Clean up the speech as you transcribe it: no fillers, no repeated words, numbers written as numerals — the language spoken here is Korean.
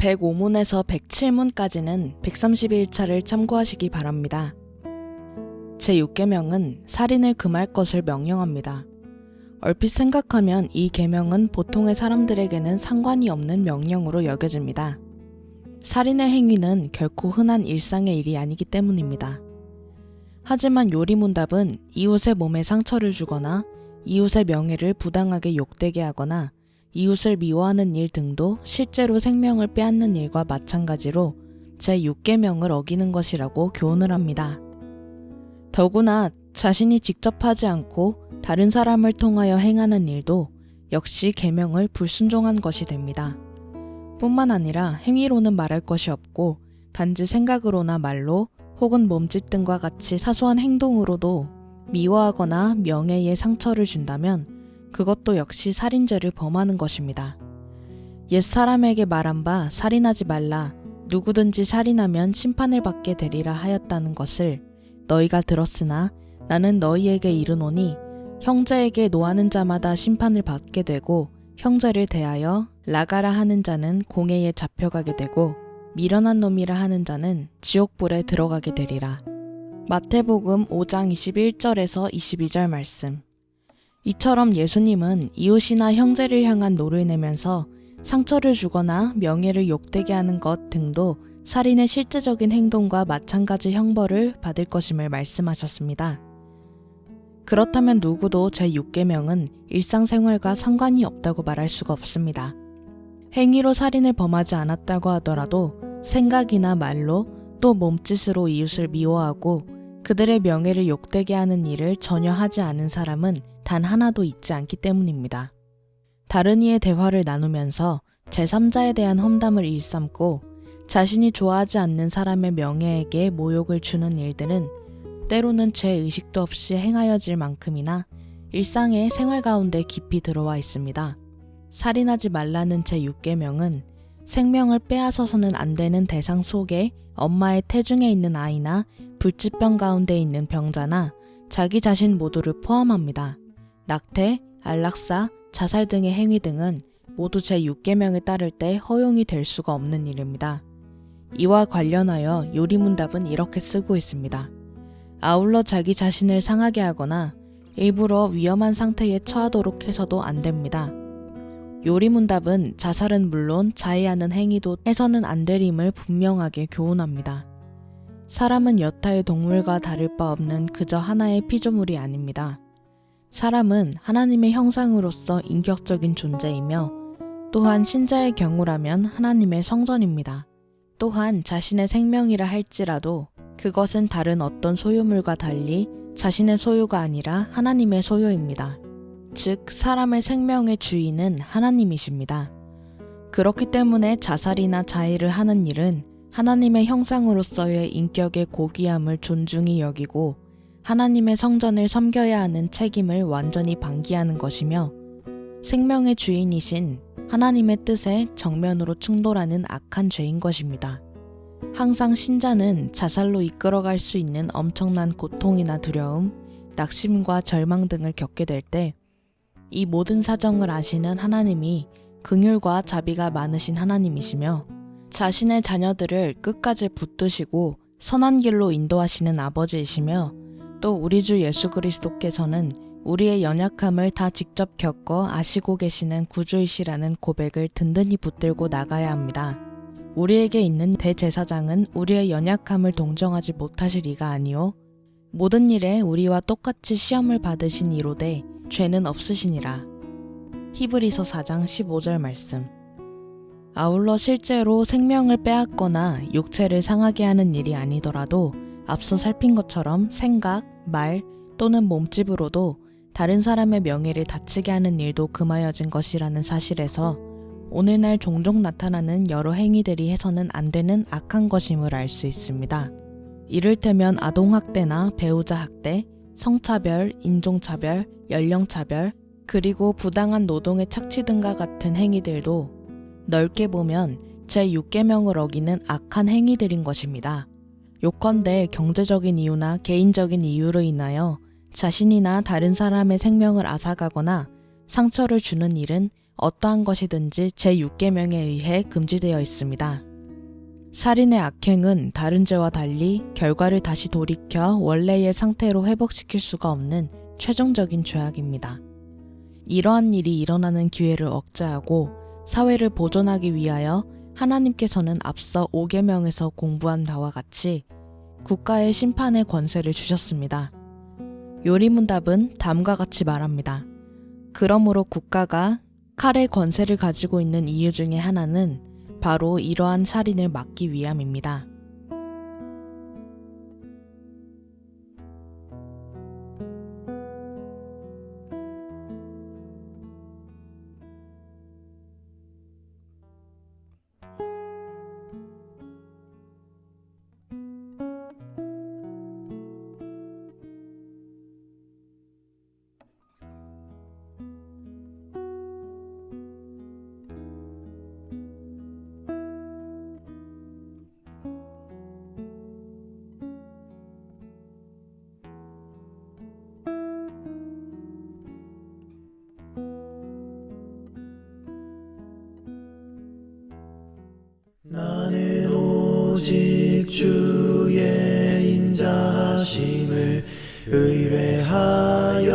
105문에서 107문까지는 131차를 참고하시기 바랍니다. 제6계명은 살인을 금할 것을 명령합니다. 얼핏 생각하면 이 계명은 보통의 사람들에게는 상관이 없는 명령으로 여겨집니다. 살인의 행위는 결코 흔한 일상의 일이 아니기 때문입니다. 하지만 요리문답은 이웃의 몸에 상처를 주거나 이웃의 명예를 부당하게 욕되게 하거나 이웃을 미워하는 일 등도 실제로 생명을 빼앗는 일과 마찬가지로 제6계명을 어기는 것이라고 교훈을 합니다. 더구나 자신이 직접 하지 않고 다른 사람을 통하여 행하는 일도 역시 계명을 불순종한 것이 됩니다. 뿐만 아니라 행위로는 말할 것이 없고 단지 생각으로나 말로 혹은 몸짓 등과 같이 사소한 행동으로도 미워하거나 명예에 상처를 준다면 그것도 역시 살인죄를 범하는 것입니다. 옛사람에게 말한 바 살인하지 말라, 누구든지 살인하면 심판을 받게 되리라 하였다는 것을 너희가 들었으나 나는 너희에게 이르노니 형제에게 노하는 자마다 심판을 받게 되고 형제를 대하여 라가라 하는 자는 공회에 잡혀가게 되고 미련한 놈이라 하는 자는 지옥불에 들어가게 되리라. 마태복음 5장 21절에서 22절 말씀. 이처럼 예수님은 이웃이나 형제를 향한 노를 내면서 상처를 주거나 명예를 욕되게 하는 것 등도 살인의 실제적인 행동과 마찬가지 형벌을 받을 것임을 말씀하셨습니다. 그렇다면 누구도 제6계명은 일상생활과 상관이 없다고 말할 수가 없습니다. 행위로 살인을 범하지 않았다고 하더라도 생각이나 말로 또 몸짓으로 이웃을 미워하고 그들의 명예를 욕되게 하는 일을 전혀 하지 않은 사람은 단 하나도 있지 않기 때문입니다. 다른 이의 대화를 나누면서 제3자에 대한 험담을 일삼고 자신이 좋아하지 않는 사람의 명예에게 모욕을 주는 일들은 때로는 죄의식도 없이 행하여질 만큼이나 일상의 생활 가운데 깊이 들어와 있습니다. 살인하지 말라는 제6계명은 생명을 빼앗아서는 안 되는 대상 속에 엄마의 태중에 있는 아이나 불치병 가운데 있는 병자나 자기 자신 모두를 포함합니다. 낙태, 안락사, 자살 등의 행위 등은 모두 제6계명에 따를 때 허용이 될 수가 없는 일입니다. 이와 관련하여 요리문답은 이렇게 쓰고 있습니다. 아울러 자기 자신을 상하게 하거나 일부러 위험한 상태에 처하도록 해서도 안 됩니다. 요리문답은 자살은 물론 자해하는 행위도 해서는 안 되림을 분명하게 교훈합니다. 사람은 여타의 동물과 다를 바 없는 그저 하나의 피조물이 아닙니다. 사람은 하나님의 형상으로서 인격적인 존재이며 또한 신자의 경우라면 하나님의 성전입니다. 또한 자신의 생명이라 할지라도 그것은 다른 어떤 소유물과 달리 자신의 소유가 아니라 하나님의 소유입니다. 즉 사람의 생명의 주인은 하나님이십니다. 그렇기 때문에 자살이나 자해를 하는 일은 하나님의 형상으로서의 인격의 고귀함을 존중히 여기고 하나님의 성전을 섬겨야 하는 책임을 완전히 방기하는 것이며 생명의 주인이신 하나님의 뜻에 정면으로 충돌하는 악한 죄인 것입니다. 항상 신자는 자살로 이끌어갈 수 있는 엄청난 고통이나 두려움, 낙심과 절망 등을 겪게 될 때 이 모든 사정을 아시는 하나님이 긍휼과 자비가 많으신 하나님이시며 자신의 자녀들을 끝까지 붙드시고 선한 길로 인도하시는 아버지이시며 또 우리 주 예수 그리스도께서는 우리의 연약함을 다 직접 겪어 아시고 계시는 구주이시라는 고백을 든든히 붙들고 나가야 합니다. 우리에게 있는 대제사장은 우리의 연약함을 동정하지 못하실 이가 아니요 모든 일에 우리와 똑같이 시험을 받으신 이로되 죄는 없으시니라. 히브리서 4장 15절 말씀. 아울러 실제로 생명을 빼앗거나 육체를 상하게 하는 일이 아니더라도 앞서 살핀 것처럼 생각, 말 또는 몸집으로도 다른 사람의 명예를 다치게 하는 일도 금하여진 것이라는 사실에서 오늘날 종종 나타나는 여러 행위들이 해서는 안 되는 악한 것임을 알 수 있습니다. 이를테면 아동학대나 배우자 학대, 성차별, 인종차별, 연령차별, 그리고 부당한 노동의 착취 등과 같은 행위들도 넓게 보면 제6계명을 어기는 악한 행위들인 것입니다. 요컨대 경제적인 이유나 개인적인 이유로 인하여 자신이나 다른 사람의 생명을 앗아가거나 상처를 주는 일은 어떠한 것이든지 제6계명에 의해 금지되어 있습니다. 살인의 악행은 다른 죄와 달리 결과를 다시 돌이켜 원래의 상태로 회복시킬 수가 없는 최종적인 죄악입니다. 이러한 일이 일어나는 기회를 억제하고 사회를 보존하기 위하여 하나님께서는 앞서 5계명에서 공부한 바와 같이 국가의 심판의 권세를 주셨습니다. 요리문답은 다음과 같이 말합니다. 그러므로 국가가 칼의 권세를 가지고 있는 이유 중에 하나는 바로 이러한 살인을 막기 위함입니다. 나는 오직 주의 인자하심을 의뢰하여